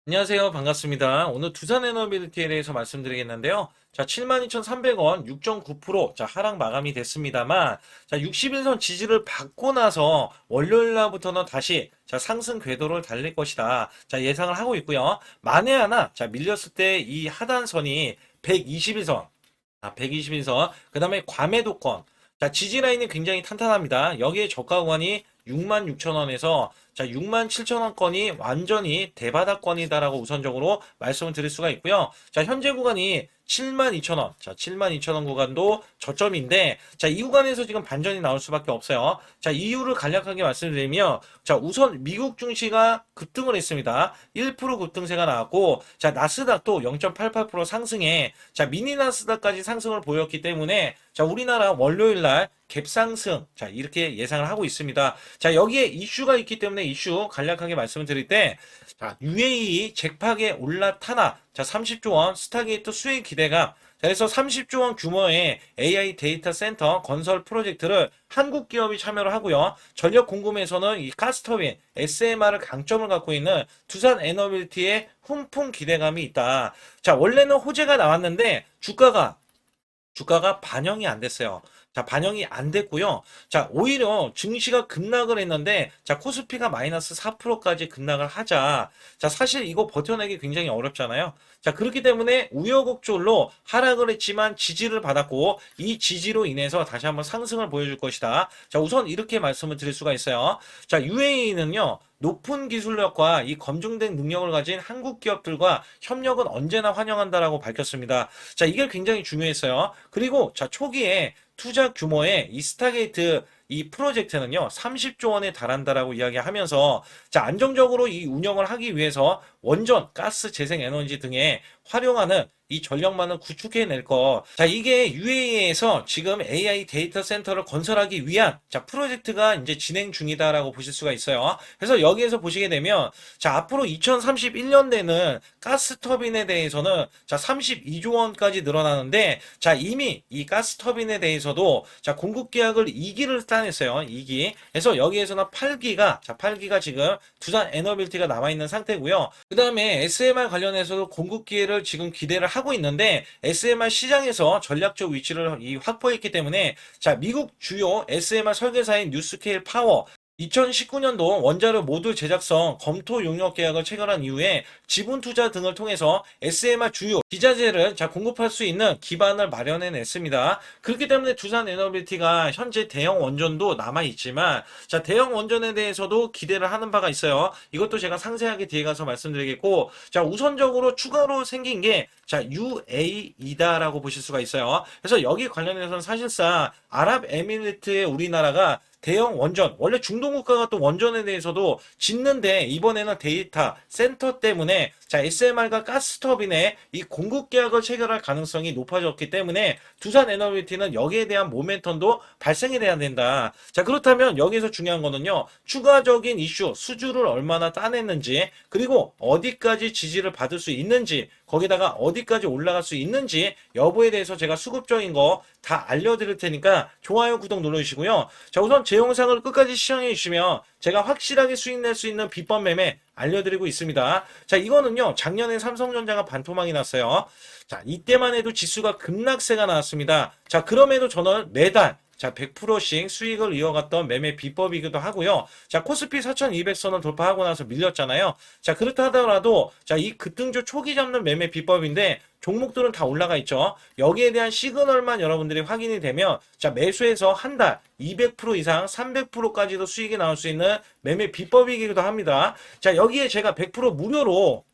안녕하세요. 반갑습니다. 오늘 두산에너빌리티에 대해서 말씀드리겠는데요. 자, 72,300원 6.9%, 자, 하락 마감이 됐습니다만, 자, 60일선 지지를 받고 나서 월요일 날부터는 다시, 자, 상승 궤도를 달릴 것이다. 자, 예상을 하고 있고요. 만에 하나, 자, 밀렸을 때 이 하단선이 121선, 121선, 그 다음에 과매도권. 자, 지지 라인이 굉장히 탄탄합니다. 여기에 저가 구간이 66,000원에서 자, 67,000원권이 완전히 대바닥권이다라고 우선적으로 말씀을 드릴 수가 있고요. 자, 현재 구간이 72,000원. 자, 72,000원 구간도 저점인데, 자, 이 구간에서 지금 반전이 나올 수밖에 없어요. 자, 이유를 간략하게 말씀드리면, 자, 우선 미국 증시가 급등을 했습니다. 1% 급등세가 나왔고, 자, 나스닥도 0.88% 상승해, 자, 미니 나스닥까지 상승을 보였기 때문에, 자, 우리나라 월요일 날 갭상승, 자, 이렇게 예상을 하고 있습니다. 자, 여기에 이슈가 있기 때문에 이슈 간략하게 말씀을 드릴 때, 자, UAE 잭팍에 올라타나, 자, 30조 원 스타게이트 수익 기대감, 자, 그래서 30조 원 규모의 AI 데이터 센터 건설 프로젝트를 한국 기업이 참여를 하고요. 전력 공급에서는 이 가스터빈, SMR을 강점을 갖고 있는 두산 에너빌티의 훈풍 기대감이 있다. 자, 원래는 호재가 나왔는데 주가가 반영이 안 됐어요. 자, 반영이 안 됐고요. 자, 오히려 증시가 급락을 했는데, 자, 코스피가 마이너스 4%까지 급락을 하자. 자, 사실 이거 버텨내기 굉장히 어렵잖아요. 자, 그렇기 때문에 우여곡절로 하락을 했지만 지지를 받았고, 이 지지로 인해서 다시 한번 상승을 보여줄 것이다. 자, 우선 이렇게 말씀을 드릴 수가 있어요. 자, UAE는요, 높은 기술력과 이 검증된 능력을 가진 한국 기업들과 협력은 언제나 환영한다라고 밝혔습니다. 자, 이게 굉장히 중요했어요. 그리고 자, 초기에 투자 규모의 이 스타게이트 이 프로젝트는요, 30조 원에 달한다라고 이야기하면서 자, 안정적으로 이 운영을 하기 위해서 원전, 가스, 재생 에너지 등에 활용하는 이 전력망을 구축해낼 거. 자, 이게 UAE에서 지금 AI 데이터 센터를 건설하기 위한 자, 프로젝트가 이제 진행 중이다라고 보실 수가 있어요. 그래서 여기에서 보시게 되면 자, 앞으로 2031년대는 가스 터빈에 대해서는 자, 32조 원까지 늘어나는데 자, 이미 이 가스 터빈에 대해서도 자, 공급 계약을 2기를 따냈어요. 2기. 그래서 여기에서는 8기가 자, 8기가 지금 두산 에너빌티가 남아 있는 상태고요. 그다음에 SMR 관련해서도 공급 기회를 지금 기대를 하고 있는데 SMR 시장에서 전략적 위치를 확보했기 때문에 자, 미국 주요 SMR 설계사인 뉴스케일 파워 2019년도 원자료 모듈 제작성 검토 용역 계약을 체결한 이후에 지분 투자 등을 통해서 SMR 주요 기자재를 자, 공급할 수 있는 기반을 마련해냈습니다. 그렇기 때문에 두산 에너빌티가 현재 대형 원전도 남아 있지만 자, 대형 원전에 대해서도 기대를 하는 바가 있어요. 이것도 제가 상세하게 뒤에 가서 말씀드리겠고 자, 우선적으로 추가로 생긴 게 자, UAE다라고 보실 수가 있어요. 그래서 여기 관련해서는 사실상 아랍에미리트의 우리나라가 대형 원전, 원래 중동 국가가 또 원전에 대해서도 짓는데 이번에는 데이터 센터 때문에 자, SMR과 가스터빈의 이 공급 계약을 체결할 가능성이 높아졌기 때문에 두산 에너비티는 여기에 대한 모멘텀도 발생이 돼야 된다. 자, 그렇다면 여기서 중요한 거는요. 추가적인 이슈, 수주를 얼마나 따냈는지, 그리고 어디까지 지지를 받을 수 있는지, 거기다가 어디까지 올라갈 수 있는지 여부에 대해서 제가 수급적인 거 다 알려드릴 테니까 좋아요, 구독 눌러주시고요. 자, 우선 제 영상을 끝까지 시청해 주시면 제가 확실하게 수익 낼 수 있는 비법 매매 알려드리고 있습니다. 자, 이거는요, 작년에 삼성전자가 반토막이 났어요. 자, 이때만 해도 지수가 급락세가 나왔습니다. 자, 그럼에도 저는 매달 자, 100%씩 수익을 이어갔던 매매 비법이기도 하고요. 자, 코스피 4200선을 돌파하고 나서 밀렸잖아요. 자, 그렇다 하더라도 자, 이 급등주 초기 잡는 매매 비법인데 종목들은 다 올라가 있죠. 여기에 대한 시그널만 여러분들이 확인이 되면 자, 매수해서 한 달 200% 이상 300%까지도 수익이 나올 수 있는 매매 비법이기도 합니다. 자, 여기에 제가 100% 무료로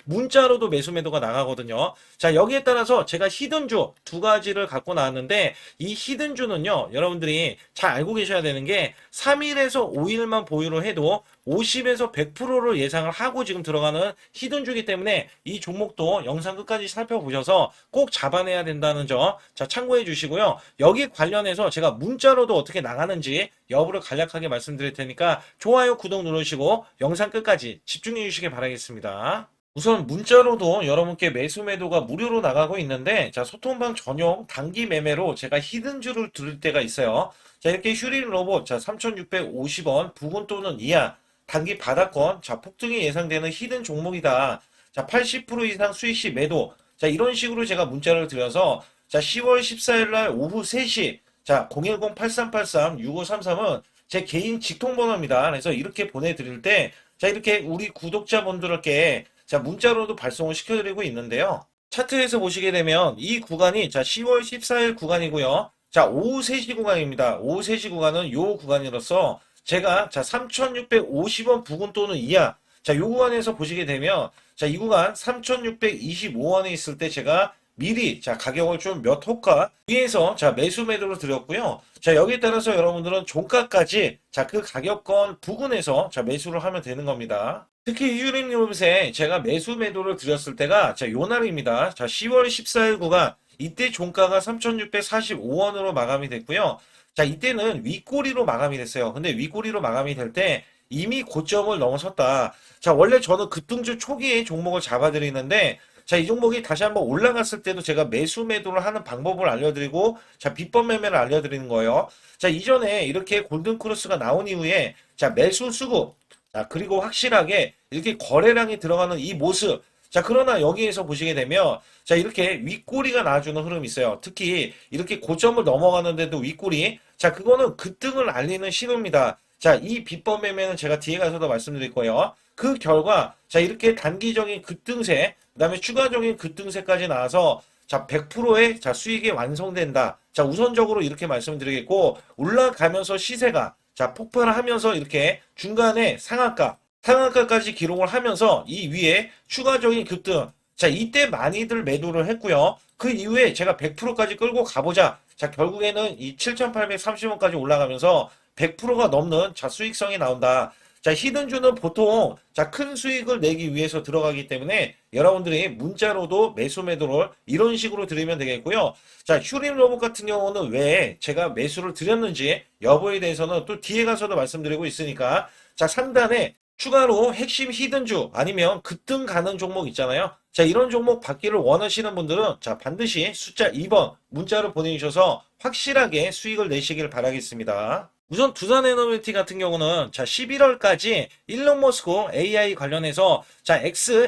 문자로도 매수 매도가 나가거든요. 자, 여기에 따라서 제가 히든주 두 가지를 갖고 나왔는데 이 히든주는요, 여러분들이 잘 알고 계셔야 되는 게 3일에서 5일만 보유를 해도 50에서 100%를 예상을 하고 지금 들어가는 히든주기 때문에 이 종목도 영상 끝까지 살펴보셔서 꼭 잡아내야 된다는 점 자, 참고해 주시고요. 여기 관련해서 제가 문자로도 어떻게 나가는지 여부를 간략하게 말씀드릴 테니까 좋아요, 구독 누르시고 영상 끝까지 집중해 주시길 바라겠습니다. 우선 문자로도 여러분께 매수 매도가 무료로 나가고 있는데 자, 소통방 전용 단기 매매로 제가 히든주를 드릴 때가 있어요. 자, 이렇게 휴릴 로봇 자, 3,650원 부근 또는 이하 단기 바닥권, 자, 폭등이 예상되는 히든 종목이다. 자, 80% 이상 수익 시 매도. 자, 이런 식으로 제가 문자를 드려서 자, 10월 14일 날 오후 3시 자, 010-8383-6533은 제 개인 직통번호입니다. 그래서 이렇게 보내드릴 때 자, 이렇게 우리 구독자분들께 자, 문자로도 발송을 시켜드리고 있는데요. 차트에서 보시게 되면 이 구간이 자, 10월 14일 구간이고요. 자, 오후 3시 구간입니다. 오후 3시 구간은 요 구간이로서 제가 자, 3,650원 부근 또는 이하 자, 요 구간에서 보시게 되면 자, 이 구간 3,625원에 있을 때 제가 미리 자, 가격을 좀 몇 호가 위에서 자, 매수 매도를 드렸고요. 자, 여기에 따라서 여러분들은 종가까지 자, 그 가격권 부근에서 자, 매수를 하면 되는 겁니다. 특히 휴림 요새 제가 매수 매도를 드렸을 때가 자, 요 날입니다. 자, 10월 14일 구간 이때 종가가 3,645원으로 마감이 됐고요. 자, 이때는 윗꼬리로 마감이 됐어요. 근데 윗꼬리로 마감이 될 때 이미 고점을 넘어섰다. 자, 원래 저는 급등주 초기에 종목을 잡아드리는데 자, 이 종목이 다시 한번 올라갔을 때도 제가 매수 매도를 하는 방법을 알려드리고 자, 비법 매매를 알려드리는 거예요. 자, 이전에 이렇게 골든크로스가 나온 이후에 자, 매수 수급 자, 그리고 확실하게 이렇게 거래량이 들어가는 이 모습. 자, 그러나 여기에서 보시게 되면, 자, 이렇게 윗꼬리가 나와주는 흐름이 있어요. 특히 이렇게 고점을 넘어가는데도 윗꼬리. 자, 그거는 급등을 알리는 신호입니다. 자, 이 비법 매매는 제가 뒤에 가서도 말씀드릴 거예요. 그 결과, 자, 이렇게 단기적인 급등세, 그 다음에 추가적인 급등세까지 나와서, 자, 100%의 자, 수익이 완성된다. 자, 우선적으로 이렇게 말씀드리겠고, 올라가면서 시세가 자, 폭발을 하면서 이렇게 중간에 상한가까지 기록을 하면서 이 위에 추가적인 급등. 자, 이때 많이들 매도를 했고요. 그 이후에 제가 100%까지 끌고 가보자. 자, 결국에는 이 7,830원까지 올라가면서 100%가 넘는 자, 수익성이 나온다. 자, 히든주는 보통 자, 큰 수익을 내기 위해서 들어가기 때문에 여러분들이 문자로도 매수 매도를 이런 식으로 드리면 되겠고요. 자, 휴림 로봇 같은 경우는 왜 제가 매수를 드렸는지 여부에 대해서는 또 뒤에 가서도 말씀드리고 있으니까 자, 상단에 추가로 핵심 히든주 아니면 급등 가는 종목 있잖아요. 자, 이런 종목 받기를 원하시는 분들은 자, 반드시 숫자 2번 문자로 보내주셔서 확실하게 수익을 내시길 바라겠습니다. 우선 두산에너비티 같은 경우는 자 11월까지 일론 머스크 AI 관련해서 자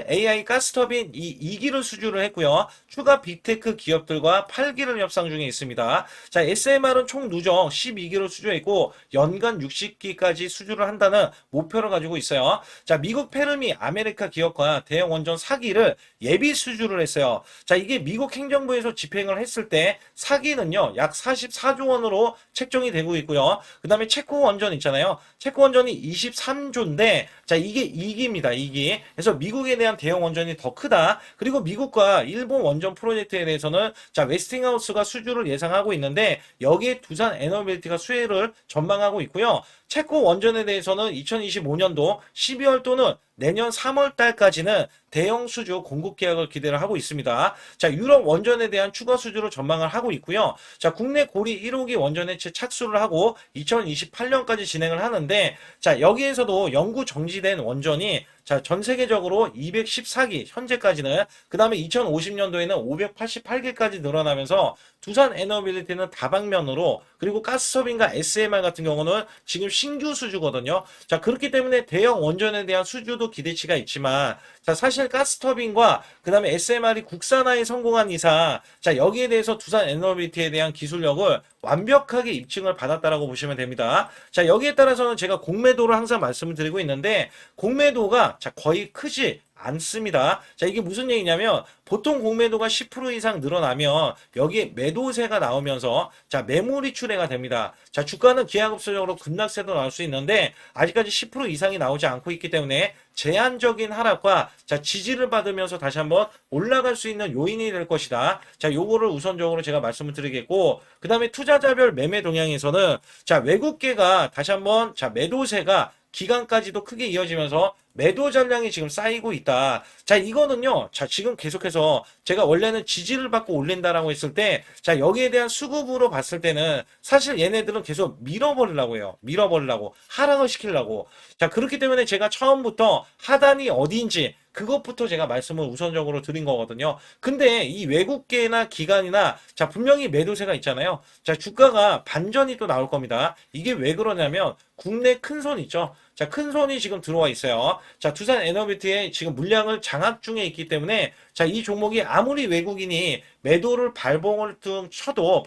AI 가스터빈 이 2기를 수주를 했고요. 추가 빅테크 기업들과 8기를 협상 중에 있습니다. 자 SMR은 총 누적 12기를 수주했고 연간 60기까지 수주를 한다는 목표를 가지고 있어요. 자 미국 페르미 아메리카 기업과 대형 원전 4기를 예비 수주를 했어요. 자 이게 미국 행정부에서 집행을 했을 때 4기는요 약 44조 원으로 책정이 되고 있고요. 그 다음에 체코 원전 있잖아요. 체코 원전이 23조인데 자 이게 2기입니다. 2기. 그래서 미국에 대한 대형 원전이 더 크다. 그리고 미국과 일본 원전 프로젝트에 대해서는 자 웨스팅하우스가 수주를 예상하고 있는데 여기에 두산 에너빌리티가 수혜를 전망하고 있고요. 체코 원전에 대해서는 2025년도 12월 또는 내년 3월 달까지는 대형 수주 공급 계약을 기대를 하고 있습니다. 자, 유럽 원전에 대한 추가 수주를 전망을 하고 있고요. 자, 국내 고리 1호기 원전에 착수를 하고 2028년까지 진행을 하는데 자, 여기에서도 영구 정지된 원전이 자, 전 세계적으로 214기 현재까지는 그다음에 2050년도에는 588기까지 늘어나면서 두산 에너빌리티는 다방면으로 그리고 가스터빈과 SMR 같은 경우는 지금 신규 수주거든요. 자, 그렇기 때문에 대형 원전에 대한 수주도 기대치가 있지만 자, 사실 가스터빈과 그다음에 SMR이 국산화에 성공한 이상 자, 여기에 대해서 두산 에너빌리티에 대한 기술력을 완벽하게 입증을 받았다라고 보시면 됩니다. 자, 여기에 따라서는 제가 공매도를 항상 말씀을 드리고 있는데 공매도가 자, 거의 크지 않습니다. 자, 이게 무슨 얘기냐면 보통 공매도가 10% 이상 늘어나면 여기에 매도세가 나오면서 자, 매물이 출회가 됩니다. 자, 주가는 기하급수적으로 급락세도 나올 수 있는데 아직까지 10% 이상이 나오지 않고 있기 때문에 제한적인 하락과 자, 지지를 받으면서 다시 한번 올라갈 수 있는 요인이 될 것이다. 자, 요거를 우선적으로 제가 말씀을 드리겠고 그다음에 투자자별 매매 동향에서는 자, 외국계가 다시 한번 자, 매도세가 기간까지도 크게 이어지면서 매도 전량이 지금 쌓이고 있다. 자, 이거는요. 자, 지금 계속해서 제가 원래는 지지를 받고 올린다라고 했을 때, 자, 여기에 대한 수급으로 봤을 때는 사실 얘네들은 계속 밀어버리려고 해요. 밀어버리려고. 하락을 시키려고. 자, 그렇기 때문에 제가 처음부터 하단이 어디인지 그것부터 제가 말씀을 우선적으로 드린 거거든요. 근데 이 외국계나 기관이나 자, 분명히 매도세가 있잖아요. 자, 주가가 반전이 또 나올 겁니다. 이게 왜 그러냐면 국내 큰 손 있죠. 자, 큰 손이 지금 들어와 있어요. 자, 두산 에너비트의 지금 물량을 장악 중에 있기 때문에 자, 이 종목이 아무리 외국인이 매도를 발버둥 쳐도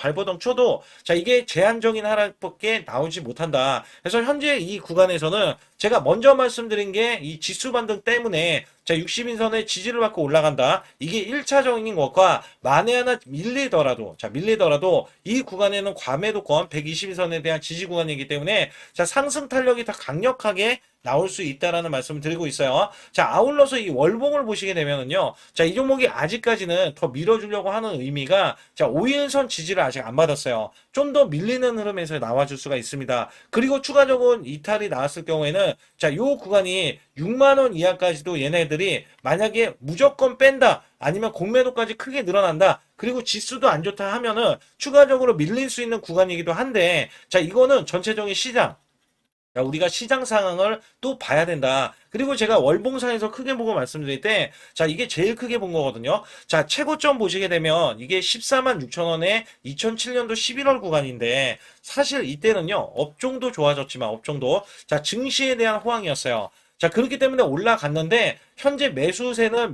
자, 이게 제한적인 하락밖에 나오지 못한다. 그래서 현재 이 구간에서는 제가 먼저 말씀드린 게 이 지수 반등 때문에 자, 60인선의 지지를 받고 올라간다. 이게 1차적인 것과 만에 하나 밀리더라도 이 구간에는 과매도권 120인선에 대한 지지 구간이기 때문에 자, 상승 탄력이 더 강력하게 나올 수 있다라는 말씀을 드리고 있어요. 자, 아울러서 이 월봉을 보시게 되면은요. 자, 이 종목이 아직까지는 더 밀어주려고 하는 의미가 자, 5일선 지지를 아직 안 받았어요. 좀 더 밀리는 흐름에서 나와줄 수가 있습니다. 그리고 추가적인 이탈이 나왔을 경우에는 자, 요 구간이 6만 원 이하까지도 얘네들이 만약에 무조건 뺀다. 아니면 공매도까지 크게 늘어난다. 그리고 지수도 안 좋다 하면은 추가적으로 밀릴 수 있는 구간이기도 한데 자, 이거는 전체적인 시장 자, 우리가 시장 상황을 또 봐야 된다. 그리고 제가 월봉상에서 크게 보고 말씀드릴 때, 자, 이게 제일 크게 본 거거든요. 자, 최고점 보시게 되면 이게 14만 6천 원에 2007년도 11월 구간인데, 사실 이때는요, 업종도 좋아졌지만, 업종도, 자, 증시에 대한 호황이었어요. 자, 그렇기 때문에 올라갔는데, 현재 매수세는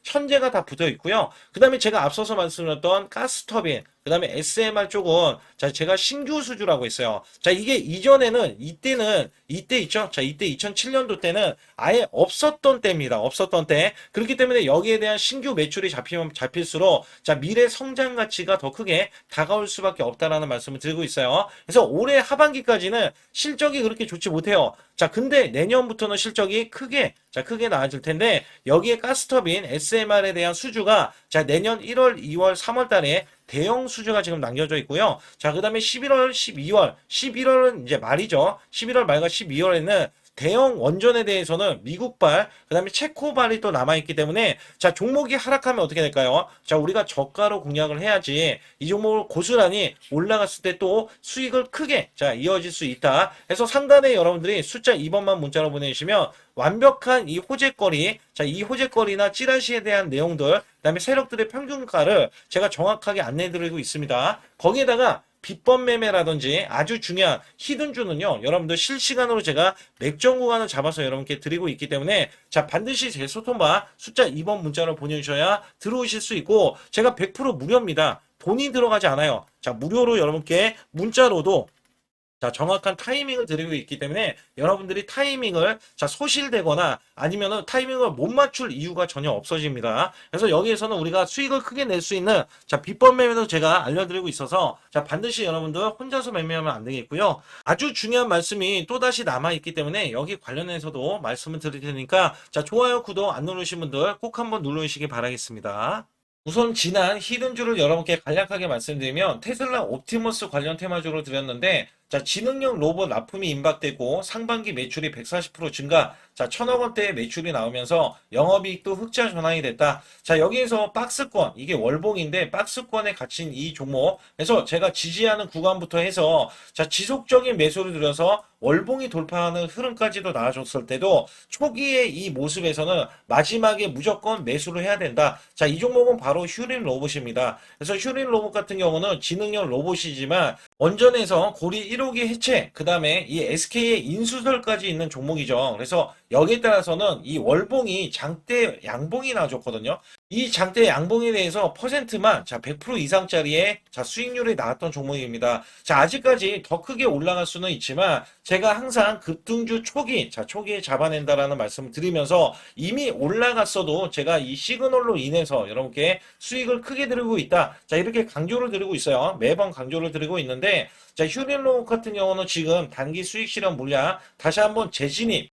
현재가 다 붙어 있고요. 그 다음에 제가 앞서서 말씀드렸던 가스터빈, 그 다음에 SMR 쪽은 자, 제가 신규 수주라고 했어요. 자, 이게 이때 있죠? 자, 이때 2007년도 때는 아예 없었던 때입니다. 없었던 때. 그렇기 때문에 여기에 대한 신규 매출이 잡힐수록 자, 미래 성장 가치가 더 크게 다가올 수밖에 없다라는 말씀을 드리고 있어요. 그래서 올해 하반기까지는 실적이 그렇게 좋지 못해요. 자, 근데 내년부터는 실적이 크게 나아질 텐데 여기에 가스터빈 SMR에 대한 수주가 자, 내년 1월, 2월, 3월 달에 대형 수주가 지금 남겨져 있고요. 자, 그 다음에 11월은 이제 말이죠. 11월 말과 12월에는 대형 원전에 대해서는 미국발, 그 다음에 체코발이 또 남아있기 때문에 자, 종목이 하락하면 어떻게 될까요? 자, 우리가 저가로 공략을 해야지 이 종목을 고스란히 올라갔을 때 또 수익을 크게 자, 이어질 수 있다. 그래서 상단에 여러분들이 숫자 2번만 문자로 보내주시면 완벽한 이 호재거리, 자, 이 호재거리나 찌라시에 대한 내용들, 그 다음에 세력들의 평균가를 제가 정확하게 안내해드리고 있습니다. 거기에다가 비법 매매라든지 아주 중요한 히든주는요, 여러분들 실시간으로 제가 맥점 구간을 잡아서 여러분께 드리고 있기 때문에 자, 반드시 제 소통바 숫자 2번 문자로 보내주셔야 들어오실 수 있고 제가 100% 무료입니다. 돈이 들어가지 않아요. 자, 무료로 여러분께 문자로도 자, 정확한 타이밍을 드리고 있기 때문에 여러분들이 타이밍을 자, 소실되거나 아니면은 타이밍을 못 맞출 이유가 전혀 없어집니다. 그래서 여기에서는 우리가 수익을 크게 낼 수 있는 자, 비법 매매도 제가 알려드리고 있어서 자, 반드시 여러분들 혼자서 매매하면 안 되겠고요. 아주 중요한 말씀이 또다시 남아있기 때문에 여기 관련해서도 말씀을 드릴 테니까 자, 좋아요, 구독 안 누르신 분들 꼭 한번 눌러주시기 바라겠습니다. 우선 지난 히든주를 여러분께 간략하게 말씀드리면 테슬라 옵티머스 관련 테마주로 드렸는데 자, 지능형 로봇 납품이 임박되고 상반기 매출이 140% 증가, 자, 1,000억 원대의 매출이 나오면서 영업이익도 흑자 전환이 됐다. 자, 여기에서 박스권, 이게 월봉인데 박스권에 갇힌 이 종목, 그래서 제가 지지하는 구간부터 해서 자, 지속적인 매수를 들여서 월봉이 돌파하는 흐름까지도 나와줬을 때도 초기의 이 모습에서는 마지막에 무조건 매수를 해야 된다. 자, 이 종목은 바로 휴린 로봇입니다. 그래서 휴린 로봇 같은 경우는 지능형 로봇이지만 원전에서 고리 1호기 해체, 그 다음에 이 SK의 인수설까지 있는 종목이죠. 그래서 여기에 따라서는 이 월봉이 장대 양봉이 나와줬거든요. 이 장대 양봉에 대해서 퍼센트만 자, 100% 이상짜리의 자, 수익률이 나왔던 종목입니다. 자, 아직까지 더 크게 올라갈 수는 있지만 제가 항상 급등주 초기에 잡아낸다라는 말씀을 드리면서 이미 올라갔어도 제가 이 시그널로 인해서 여러분께 수익을 크게 드리고 있다. 자, 이렇게 강조를 드리고 있어요. 매번 강조를 드리고 있는데 자, 휴린로봇 같은 경우는 지금 단기 수익 실현 물량 다시 한번 재진입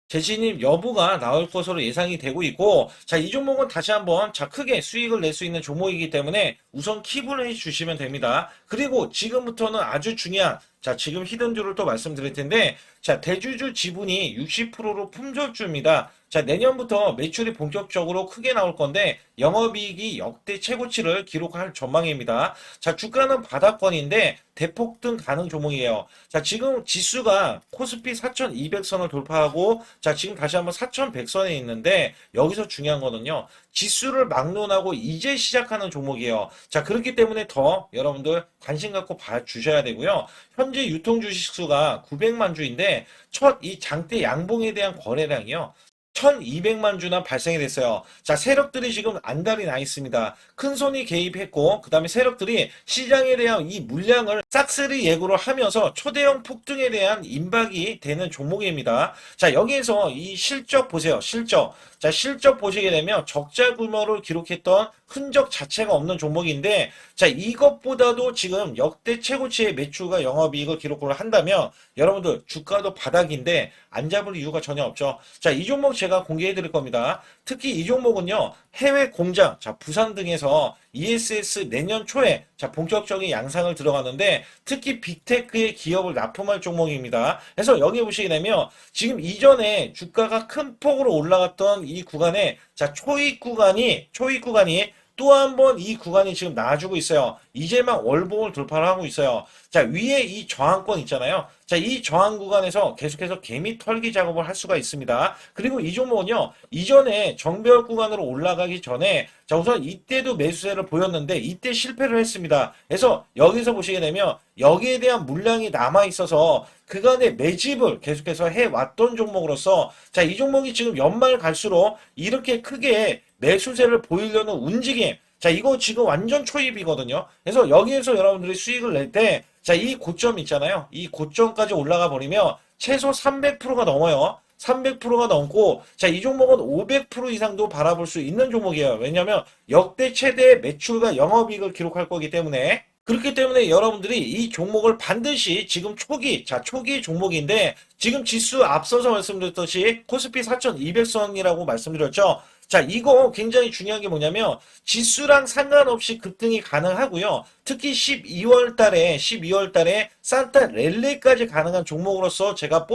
여부가 나올 것으로 예상이 되고 있고 자, 이 종목은 다시 한번 자, 크게 수익을 낼 수 있는 종목이기 때문에 우선 킵을 해 주시면 됩니다. 그리고 지금부터는 아주 중요한 자, 지금 히든주를 또 말씀드릴 텐데 자, 대주주 지분이 60%로 품절주입니다. 자, 내년부터 매출이 본격적으로 크게 나올 건데 영업이익이 역대 최고치를 기록할 전망입니다. 자, 주가는 바닥권인데 대폭등 가능 종목이에요. 자, 지금 지수가 코스피 4,200선을 돌파하고 자, 지금 다시 한번 4,100선에 있는데 여기서 중요한 거는요. 지수를 막론하고 이제 시작하는 종목이에요. 자, 그렇기 때문에 더 여러분들 관심 갖고 봐주셔야 되고요. 현재 유통 주식수가 900만 주인데 첫 이 장대 양봉에 대한 거래량이요. 1200만 주나 발생이 됐어요. 자, 세력들이 지금 안달이 나 있습니다. 큰 손이 개입했고, 그 다음에 세력들이 시장에 대한 이 물량을 싹쓸이 예고를 하면서 초대형 폭등에 대한 임박이 되는 종목입니다. 자, 여기에서 이 실적 보세요. 실적. 자, 실적 보시게 되면 적자 규모를 기록했던 흔적 자체가 없는 종목인데, 자, 이것보다도 지금 역대 최고치의 매출과 영업이익을 기록을 한다면 여러분들 주가도 바닥인데 안 잡을 이유가 전혀 없죠. 자, 이 종목 제가 공개해 드릴 겁니다. 특히 이 종목은요, 해외 공장, 자, 부산 등에서 ESS 내년 초에 자, 본격적인 양상을 들어가는데 특히 빅테크의 기업을 납품할 종목입니다. 그래서 여기 보시게 되면 지금 이전에 주가가 큰 폭으로 올라갔던 이 구간에 자, 초입 구간이 또 한 번 이 구간이 지금 나와주고 있어요. 이제만 월봉을 돌파를 하고 있어요. 자, 위에 이 저항권 있잖아요. 자, 이 저항 구간에서 계속해서 개미 털기 작업을 할 수가 있습니다. 그리고 이 종목은요, 이전에 정배열 구간으로 올라가기 전에 자, 우선 이때도 매수세를 보였는데 이때 실패를 했습니다. 그래서 여기서 보시게 되면 여기에 대한 물량이 남아 있어서 그간의 매집을 계속해서 해왔던 종목으로서 자, 이 종목이 지금 연말 갈수록 이렇게 크게 매수세를 보이려는 움직임. 자, 이거 지금 완전 초입이거든요. 그래서 여기에서 여러분들이 수익을 낼 때, 자, 이 고점 있잖아요. 이 고점까지 올라가 버리면 최소 300%가 넘어요. 300%가 넘고, 자, 이 종목은 500% 이상도 바라볼 수 있는 종목이에요. 왜냐면 역대 최대 매출과 영업이익을 기록할 거기 때문에. 그렇기 때문에 여러분들이 이 종목을 반드시 지금 초기 종목인데, 지금 지수 앞서서 말씀드렸듯이 코스피 4200선이라고 말씀드렸죠. 자, 이거 굉장히 중요한 게 뭐냐면 지수랑 상관없이 급등이 가능하고요. 특히 12월 달에 산타 랠리까지 가능한 종목으로서 제가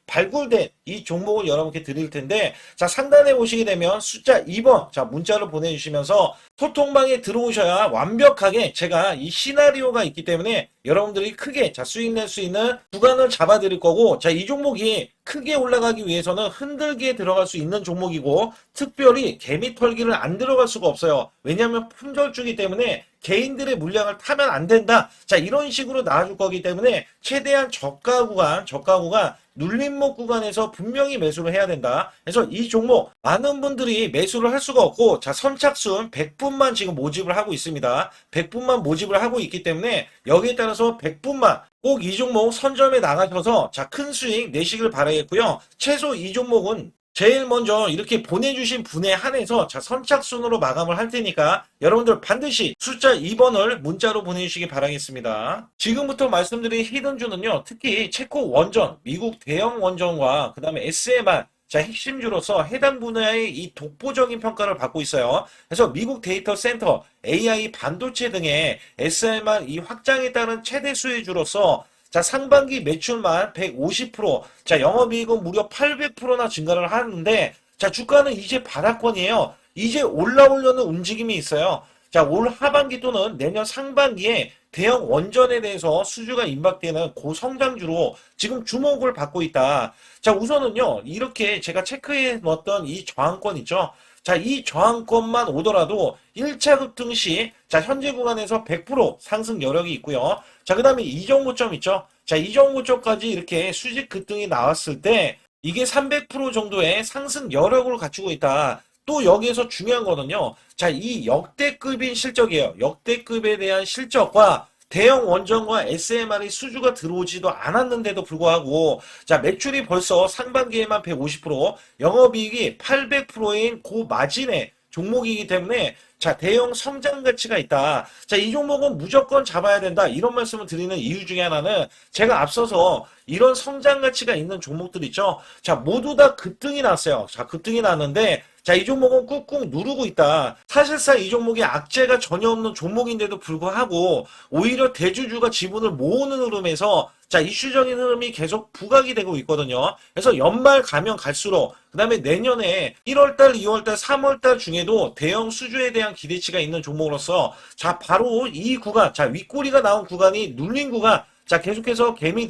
발굴된 이 종목을 여러분께 드릴 텐데, 자, 상단에 보시게 되면 숫자 2번, 자, 문자를 보내주시면서 소통방에 들어오셔야 완벽하게 제가 이 시나리오가 있기 때문에 여러분들이 크게 자, 수익 낼 수 있는 구간을 잡아 드릴 거고, 자, 이 종목이 크게 올라가기 위해서는 흔들기에 들어갈 수 있는 종목이고, 특별히 개미 털기를 안 들어갈 수가 없어요. 왜냐하면 품절주기 때문에 개인들의 물량을 타면 안 된다. 자, 이런 식으로 나와줄 거기 때문에 최대한 저가 구간 눌림목 구간에서 분명히 매수를 해야 된다. 그래서 이 종목 많은 분들이 매수를 할 수가 없고, 자, 선착순 100분만 지금 모집을 하고 있습니다. 100분만 모집을 하고 있기 때문에 여기에 따라서 100분만 꼭 이 종목 선점에 나가셔서 자, 큰 수익 내시길 바라겠고요. 최소 이 종목은 제일 먼저 이렇게 보내주신 분에 한해서 자, 선착순으로 마감을 할 테니까 여러분들 반드시 숫자 2번을 문자로 보내주시기 바라겠습니다. 지금부터 말씀드린 히든주는요, 특히 체코 원전, 미국 대형 원전과 그 다음에 SMR, 자, 핵심주로서 해당 분야의 이 독보적인 평가를 받고 있어요. 그래서 미국 데이터 센터, AI 반도체 등의 SMR 이 확장에 따른 최대 수혜주로서 자, 상반기 매출만 150%, 자, 영업이익은 무려 800%나 증가를 하는데, 자, 주가는 이제 바닥권이에요. 이제 올라오려는 움직임이 있어요. 자, 올 하반기 또는 내년 상반기에 대형 원전에 대해서 수주가 임박되는 고성장주로 지금 주목을 받고 있다. 자, 우선은요, 이렇게 제가 체크해 놓았던 이 저항권 있죠. 자, 이 저항권만 오더라도 1차 급등 시, 자, 현재 구간에서 100% 상승 여력이 있고요. 자, 그 다음에 이정고점 있죠. 자, 이정고점까지 이렇게 수직 급등이 나왔을 때, 이게 300% 정도의 상승 여력을 갖추고 있다. 또 여기에서 중요한 거는요. 자, 이 역대급인 실적이에요. 역대급에 대한 실적과 대형 원전과 SMR의 수주가 들어오지도 않았는데도 불구하고 자, 매출이 벌써 상반기에만 150%, 영업이익이 800%인 고마진의 종목이기 때문에 자, 대형 성장 가치가 있다. 자, 이 종목은 무조건 잡아야 된다. 이런 말씀을 드리는 이유 중에 하나는 제가 앞서서 이런 성장 가치가 있는 종목들 있죠. 자, 모두 다 급등이 났어요. 자, 급등이 났는데 자, 이 종목은 꾹꾹 누르고 있다. 사실상 이 종목이 악재가 전혀 없는 종목인데도 불구하고 오히려 대주주가 지분을 모으는 흐름에서 자, 이슈적인 흐름이 계속 부각이 되고 있거든요. 그래서 연말 가면 갈수록 그 다음에 내년에 1월달, 2월달, 3월달 중에도 대형 수주에 대한 기대치가 있는 종목으로서 자, 바로 이 구간, 자, 윗꼬리가 나온 구간이 눌린 구간, 자, 계속해서 개미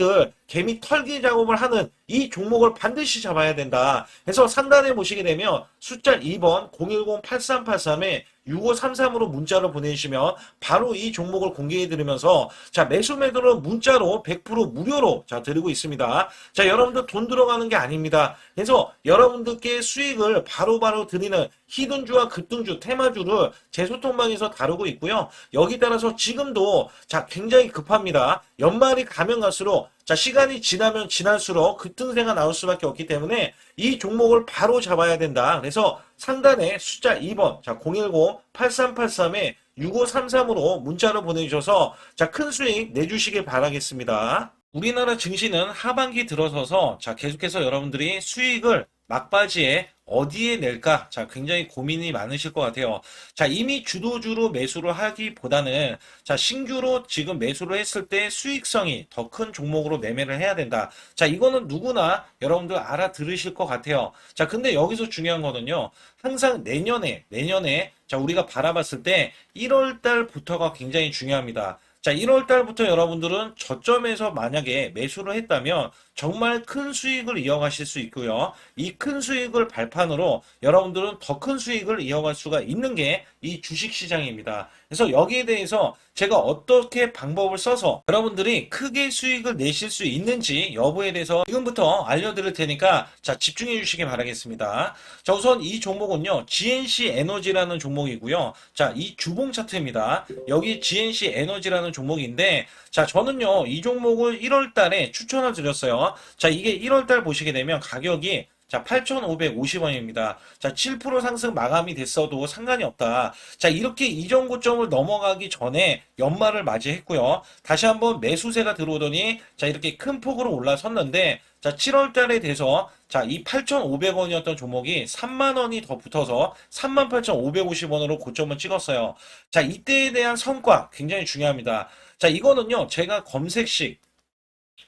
털기 작업을 하는 이 종목을 반드시 잡아야 된다. 그래서 상단에 보시게 되면 숫자 2번 010-8383에 6533으로 문자를 보내주시면 바로 이 종목을 공개해 드리면서 자, 매수 매도는 문자로 100% 무료로 자, 드리고 있습니다. 자, 여러분들 돈 들어가는 게 아닙니다. 그래서 여러분들께 수익을 바로바로 드리는 히든주와 급등주, 테마주를 제 소통방에서 다루고 있고요. 여기 따라서 지금도 자, 굉장히 급합니다. 연말이 가면 갈수록 자, 시간이 지나면 지날수록 급등세가 나올 수밖에 없기 때문에 이 종목을 바로 잡아야 된다. 그래서 상단에 숫자 2번, 자, 010-8383에 6533으로 문자를 보내주셔서 자, 큰 수익 내주시길 바라겠습니다. 우리나라 증시는 하반기 들어서서 자, 계속해서 여러분들이 수익을 막바지에 어디에 낼까? 자, 굉장히 고민이 많으실 것 같아요. 자, 이미 주도주로 매수를 하기보다는 자, 신규로 지금 매수를 했을 때 수익성이 더 큰 종목으로 매매를 해야 된다. 자, 이거는 누구나 여러분들 알아들으실 것 같아요. 자, 근데 여기서 중요한 거는요. 항상 내년에 자, 우리가 바라봤을 때 1월 달부터가 굉장히 중요합니다. 자, 1월 달부터 여러분들은 저점에서 만약에 매수를 했다면 정말 큰 수익을 이어가실 수 있고요. 이 큰 수익을 발판으로 여러분들은 더 큰 수익을 이어갈 수가 있는 게 이 주식시장입니다. 그래서 여기에 대해서 제가 어떻게 방법을 써서 여러분들이 크게 수익을 내실 수 있는지 여부에 대해서 지금부터 알려드릴 테니까 자, 집중해 주시기 바라겠습니다. 자, 우선 이 종목은요, GNC 에너지라는 종목이고요. 자, 이 주봉 차트입니다. 여기 GNC 에너지라는 종목인데 자, 저는요, 이 종목을 1월 달에 추천을 드렸어요. 자, 이게 1월 달 보시게 되면 가격이 자, 8,550원입니다. 자, 7% 상승 마감이 됐어도 상관이 없다. 자, 이렇게 이전 고점을 넘어가기 전에 연말을 맞이했고요. 다시 한번 매수세가 들어오더니 자, 이렇게 큰 폭으로 올라섰는데 자, 7월 달에 돼서 자, 이 8,500원이었던 종목이 3만 원이 더 붙어서 38,550원으로 고점을 찍었어요. 자, 이때에 대한 성과 굉장히 중요합니다. 자, 이거는요, 제가 검색식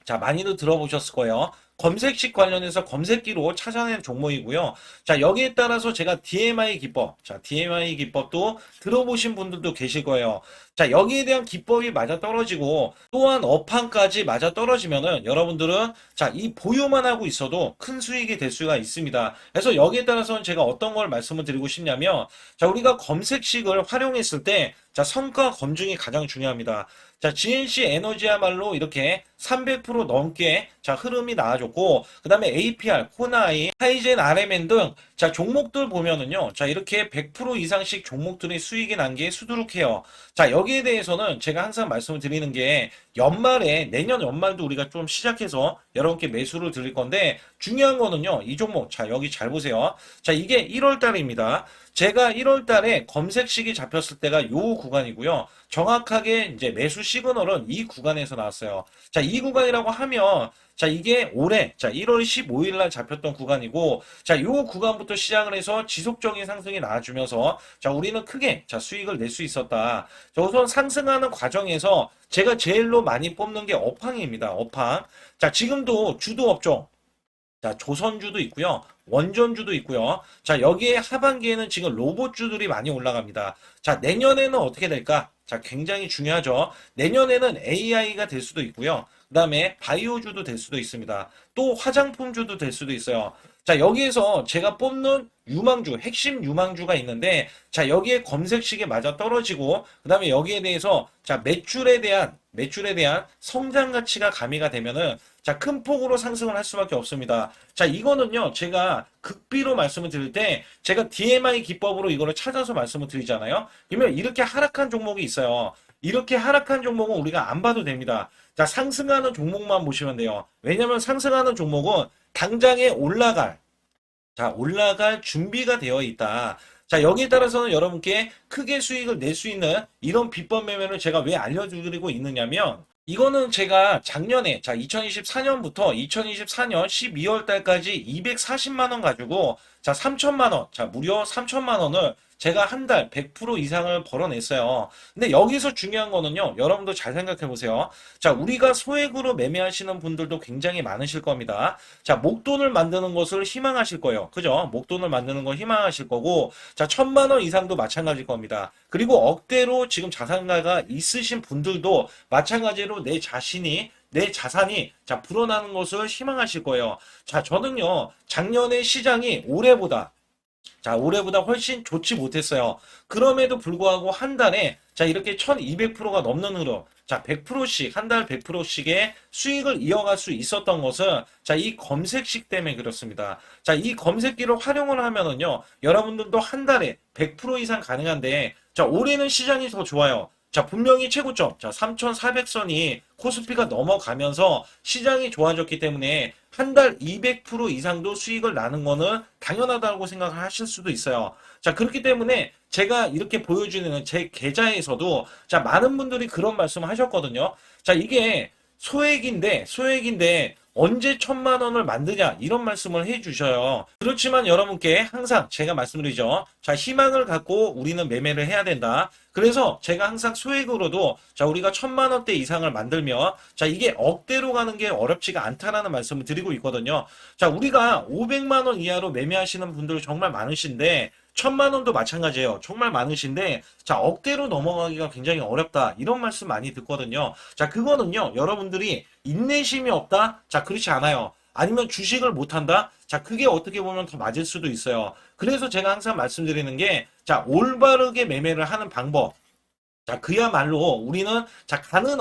자, 많이들 들어보셨을 거예요. 검색식 관련해서 검색기로 찾아낸 종목이고요. 자, 여기에 따라서 제가 DMI 기법, 자, DMI 기법도 들어보신 분들도 계실 거예요. 자, 여기에 대한 기법이 맞아 떨어지고 또한 업황까지 맞아 떨어지면은 여러분들은 자, 이 보유만 하고 있어도 큰 수익이 될 수가 있습니다. 그래서 여기에 따라서는 제가 어떤 걸 말씀을 드리고 싶냐면 자, 우리가 검색식을 활용했을 때 자, 성과 검증이 가장 중요합니다. 자, GNC 에너지야말로 이렇게 300% 넘게 자, 흐름이 나와줬고, 그 다음에 APR, 코나이, 하이젠, RMN 등 자, 종목들 보면은요. 자, 이렇게 100% 이상씩 종목들이 수익이 난 게 수두룩해요. 자, 여기에 대해서는 제가 항상 말씀을 드리는 게 연말에 내년 연말도 우리가 좀 시작해서 여러분께 매수를 드릴 건데 중요한 거는요. 이 종목 자, 여기 잘 보세요. 자, 이게 1월 달입니다. 제가 1월 달에 검색식이 잡혔을 때가 요 구간이고요. 정확하게 이제 매수 시그널은 이 구간에서 나왔어요. 자, 이 구간이라고 하면 자, 이게 올해 자, 1월 15일 날 잡혔던 구간이고 자, 요 구간부터 시작을 해서 지속적인 상승이 나와주면서 자, 우리는 크게 자, 수익을 낼 수 있었다. 자, 우선 상승하는 과정에서 제가 제일로 많이 뽑는 게 업황입니다. 업황. 자, 지금도 주도 업종 자, 조선주도 있고요. 원전주도 있고요. 자, 여기에 하반기에는 지금 로봇주들이 많이 올라갑니다. 자, 내년에는 어떻게 될까? 자, 굉장히 중요하죠. 내년에는 AI가 될 수도 있고요. 그 다음에 바이오주도 될 수도 있습니다. 또 화장품주도 될 수도 있어요. 자, 여기에서 제가 뽑는 유망주, 핵심 유망주가 있는데, 자, 여기에 검색식에 맞아 떨어지고, 그 다음에 여기에 대해서, 자, 매출에 대한 성장 가치가 가미가 되면은, 자, 큰 폭으로 상승을 할 수밖에 없습니다. 자, 이거는요, 제가 극비로 말씀을 드릴 때, 제가 DMI 기법으로 이거를 찾아서 말씀을 드리잖아요. 그러면 이렇게 하락한 종목이 있어요. 이렇게 하락한 종목은 우리가 안 봐도 됩니다. 자, 상승하는 종목만 보시면 돼요. 왜냐면 상승하는 종목은 당장에 올라갈 준비가 되어 있다. 자, 여기에 따라서는 여러분께 크게 수익을 낼 수 있는 이런 비법 매매를 제가 왜 알려드리고 있느냐면, 이거는 제가 작년에, 자, 2024년부터 2024년 12월 달까지 240만 원 가지고, 자, 3천만 원, 자, 무려 3천만 원을 제가 한 달 100% 이상을 벌어냈어요. 근데 여기서 중요한 거는요, 여러분도 잘 생각해 보세요. 자, 우리가 소액으로 매매하시는 분들도 굉장히 많으실 겁니다. 자, 목돈을 만드는 것을 희망하실 거예요. 그죠? 목돈을 만드는 걸 희망하실 거고, 자, 1,000만 원 이상도 마찬가지일 겁니다. 그리고 억대로 지금 자산가가 있으신 분들도 마찬가지로 내 자산이 자 불어나는 것을 희망하실 거예요. 자, 저는요 작년에 시장이 자, 올해보다 훨씬 좋지 못했어요. 그럼에도 불구하고 한 달에 자, 이렇게 1200%가 넘는 흐름. 자, 100%씩, 한 달 100%씩의 수익을 이어갈 수 있었던 것은 자, 이 검색식 때문에 그렇습니다. 자, 이 검색기를 활용을 하면은요, 여러분들도 한 달에 100% 이상 가능한데, 자, 올해는 시장이 더 좋아요. 자, 분명히 최고점, 자, 3,400선이 코스피가 넘어가면서 시장이 좋아졌기 때문에 한 달 200% 이상도 수익을 나는 거는 당연하다고 생각을 하실 수도 있어요. 자, 그렇기 때문에 제가 이렇게 보여주는 제 계좌에서도 자, 많은 분들이 그런 말씀을 하셨거든요. 자, 이게 소액인데 언제 1,000만 원을 만드냐 이런 말씀을 해주셔요. 그렇지만 여러분께 항상 제가 말씀드리죠. 자, 희망을 갖고 우리는 매매를 해야 된다. 그래서 제가 항상 소액으로도 자, 우리가 1,000만 원대 이상을 만들면 자, 이게 억대로 가는 게 어렵지가 않다라는 말씀을 드리고 있거든요. 자, 우리가 500만 원 이하로 매매하시는 분들 정말 많으신데 1,000만 원도 마찬가지예요. 정말 많으신데 자, 억대로 넘어가기가 굉장히 어렵다. 이런 말씀 많이 듣거든요. 자, 그거는요. 여러분들이 인내심이 없다? 자, 그렇지 않아요. 아니면 주식을 못한다? 자, 그게 어떻게 보면 더 맞을 수도 있어요. 그래서 제가 항상 말씀드리는 게 자, 올바르게 매매를 하는 방법. 자, 그야말로 우리는 자, 가는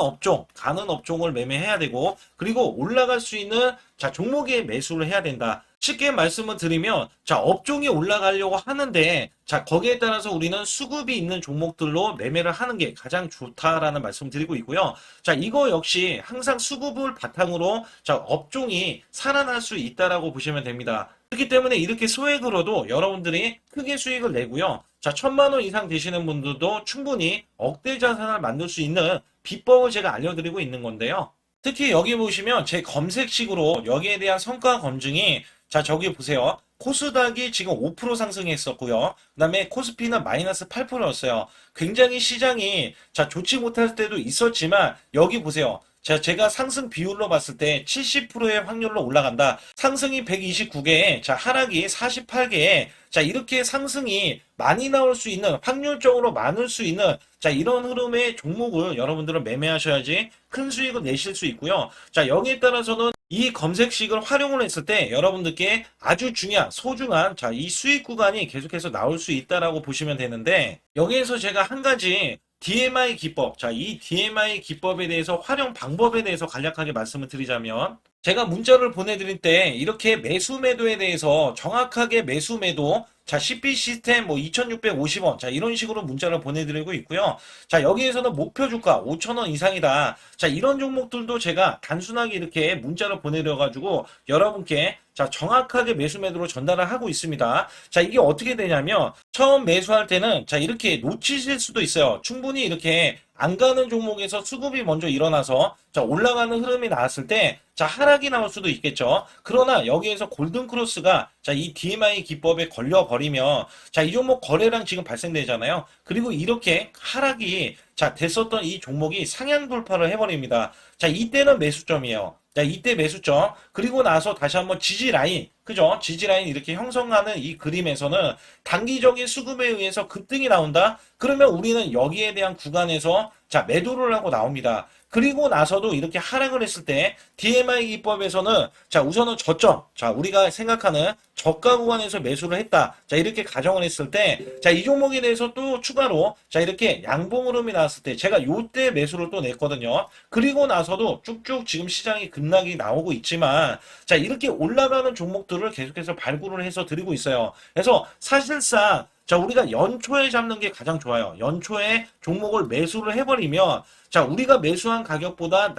업종을 매매해야 되고, 그리고 올라갈 수 있는 자, 종목에 매수를 해야 된다. 쉽게 말씀을 드리면, 자, 업종이 올라가려고 하는데, 자, 거기에 따라서 우리는 수급이 있는 종목들로 매매를 하는 게 가장 좋다라는 말씀 드리고 있고요. 자, 이거 역시 항상 수급을 바탕으로 자, 업종이 살아날 수 있다라고 보시면 됩니다. 그렇기 때문에 이렇게 소액으로도 여러분들이 크게 수익을 내고요. 자, 1,000만 원 이상 되시는 분들도 충분히 억대 자산을 만들 수 있는 비법을 제가 알려드리고 있는 건데요. 특히 여기 보시면 제 검색식으로 여기에 대한 성과 검증이 자, 저기 보세요. 코스닥이 지금 5% 상승했었고요. 그 다음에 코스피는 마이너스 8%였어요. 굉장히 시장이 자, 좋지 못할 때도 있었지만 여기 보세요. 자, 제가 상승 비율로 봤을 때 70%의 확률로 올라간다. 상승이 129개에, 자, 하락이 48개에, 자, 이렇게 상승이 많이 나올 수 있는, 확률적으로 많을 수 있는, 자, 이런 흐름의 종목을 여러분들은 매매하셔야지 큰 수익을 내실 수 있고요. 자, 여기에 따라서는 이 검색식을 활용을 했을 때 여러분들께 아주 중요한, 소중한, 자, 이 수익 구간이 계속해서 나올 수 있다라고 보시면 되는데, 여기에서 제가 한 가지 DMI 기법. 자, 이 DMI 기법에 대해서 활용 방법에 대해서 간략하게 말씀을 드리자면 제가 문자를 보내드릴 때 이렇게 매수 매도에 대해서 정확하게 매수 매도 자, CP 시스템 뭐 2,650원. 자, 이런 식으로 문자를 보내드리고 있고요. 자, 여기에서는 목표 주가 5,000원 이상이다. 자, 이런 종목들도 제가 단순하게 이렇게 문자를 보내드려가지고 여러분께 자, 정확하게 매수 매도로 전달을 하고 있습니다. 자, 이게 어떻게 되냐면 처음 매수할 때는 자, 이렇게 놓치실 수도 있어요. 충분히 이렇게 안 가는 종목에서 수급이 먼저 일어나서 자, 올라가는 흐름이 나왔을 때 자, 하락이 나올 수도 있겠죠. 그러나 여기에서 골든 크로스가 자, 이 DMI 기법에 걸려 버리면 자, 이 종목 거래량 지금 발생되잖아요. 그리고 이렇게 하락이 자, 됐었던 이 종목이 상향 돌파를 해 버립니다. 자, 이때는 매수점이에요. 자, 이때 매수점. 그리고 나서 다시 한번 지지 라인. 그죠? 지지 라인 이렇게 형성하는 이 그림에서는 단기적인 수급에 의해서 급등이 나온다? 그러면 우리는 여기에 대한 구간에서 자, 매도를 하고 나옵니다. 그리고 나서도 이렇게 하락을 했을 때 DMI 기법에서는 자, 우선은 저점. 자, 우리가 생각하는 저가 구간에서 매수를 했다. 자, 이렇게 가정을 했을 때 자, 이 종목에 대해서 또 추가로 자, 이렇게 양봉 흐름이 나왔을 때 제가 요때 매수를 또 냈거든요. 그리고 나서도 쭉쭉 지금 시장이 급락이 나오고 있지만 자, 이렇게 올라가는 종목들을 계속해서 발굴을 해서 드리고 있어요. 그래서 사실상 자, 우리가 연초에 잡는 게 가장 좋아요. 연초에 종목을 매수를 해버리면 자, 우리가 매수한 가격보다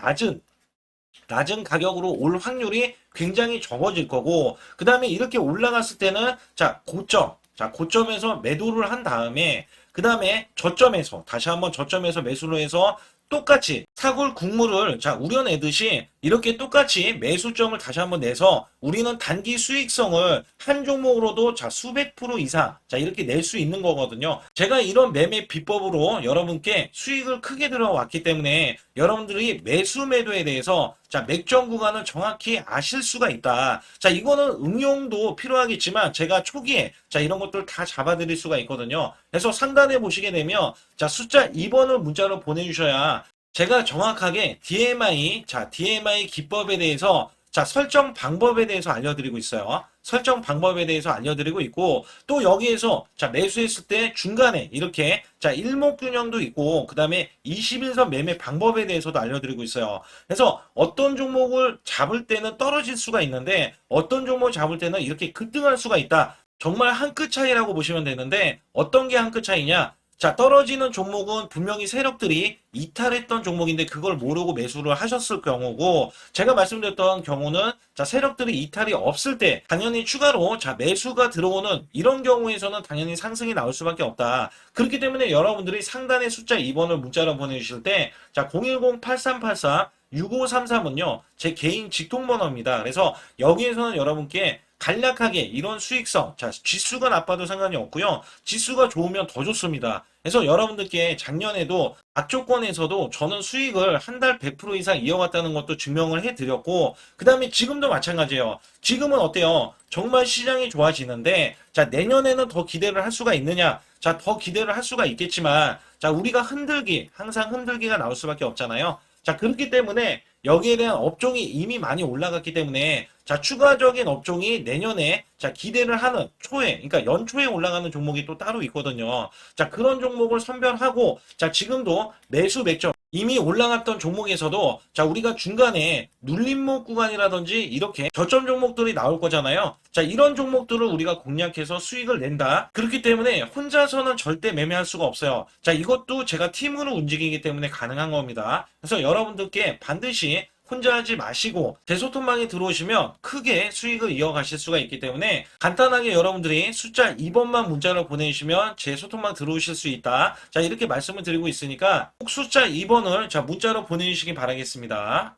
낮은 가격으로 올 확률이 굉장히 적어질 거고, 그 다음에 이렇게 올라갔을 때는 자, 고점에서 매도를 한 다음에 그 다음에 저점에서 다시 한번 저점에서 매수를 해서 똑같이 사골 국물을 자, 우려내듯이 이렇게 똑같이 매수점을 다시 한번 내서 우리는 단기 수익성을 한 종목으로도 자, 수백 프로 이상 자, 이렇게 낼 수 있는 거거든요. 제가 이런 매매 비법으로 여러분께 수익을 크게 들어왔기 때문에 여러분들이 매수 매도에 대해서 자, 맥점 구간을 정확히 아실 수가 있다. 자, 이거는 응용도 필요하겠지만 제가 초기에 자, 이런 것들 다 잡아드릴 수가 있거든요. 그래서 상단에 보시게 되면 자, 숫자 2번을 문자로 보내주셔야 제가 정확하게 DMI 기법에 대해서 자, 설정 방법에 대해서 알려드리고 있어요. 설정 방법에 대해서 알려드리고 있고, 또 여기에서 자, 매수했을 때 중간에 이렇게 자, 일목균형도 있고, 그 다음에 21선 매매 방법에 대해서도 알려드리고 있어요. 그래서 어떤 종목을 잡을 때는 떨어질 수가 있는데, 어떤 종목을 잡을 때는 이렇게 급등할 수가 있다. 정말 한 끗 차이라고 보시면 되는데, 어떤 게 한 끗 차이냐? 자, 떨어지는 종목은 분명히 세력들이 이탈했던 종목인데 그걸 모르고 매수를 하셨을 경우고, 제가 말씀드렸던 경우는 자, 세력들이 이탈이 없을 때 당연히 추가로 자, 매수가 들어오는 이런 경우에서는 당연히 상승이 나올 수밖에 없다. 그렇기 때문에 여러분들이 상단의 숫자 2번을 문자로 보내주실 때 자, 010-8384 6533은요, 제 개인 직통번호입니다. 그래서 여기에서는 여러분께 간략하게 이런 수익성, 자, 지수가 나빠도 상관이 없고요. 지수가 좋으면 더 좋습니다. 그래서 여러분들께 작년에도 악조건에서도 저는 수익을 한 달 100% 이상 이어갔다는 것도 증명을 해드렸고, 그 다음에 지금도 마찬가지예요. 지금은 어때요? 정말 시장이 좋아지는데, 자, 내년에는 더 기대를 할 수가 있느냐? 자, 더 기대를 할 수가 있겠지만, 자, 우리가 항상 흔들기가 나올 수밖에 없잖아요. 자, 그렇기 때문에 여기에 대한 업종이 이미 많이 올라갔기 때문에 자, 추가적인 업종이 내년에 자, 기대를 하는 초에, 그러니까 연초에 올라가는 종목이 또 따로 있거든요. 자, 그런 종목을 선별하고 자, 지금도 매수 맥점 이미 올라갔던 종목에서도 자, 우리가 중간에 눌림목 구간이라든지 이렇게 저점 종목들이 나올 거잖아요. 자, 이런 종목들을 우리가 공략해서 수익을 낸다. 그렇기 때문에 혼자서는 절대 매매할 수가 없어요. 자, 이것도 제가 팀으로 움직이기 때문에 가능한 겁니다. 그래서 여러분들께 반드시 혼자 하지 마시고 제 소통방에 들어오시면 크게 수익을 이어가실 수가 있기 때문에 간단하게 여러분들이 숫자 2번만 문자로 보내주시면 제 소통방 들어오실 수 있다. 자, 이렇게 말씀을 드리고 있으니까 꼭 숫자 2번을 자, 문자로 보내주시기 바라겠습니다.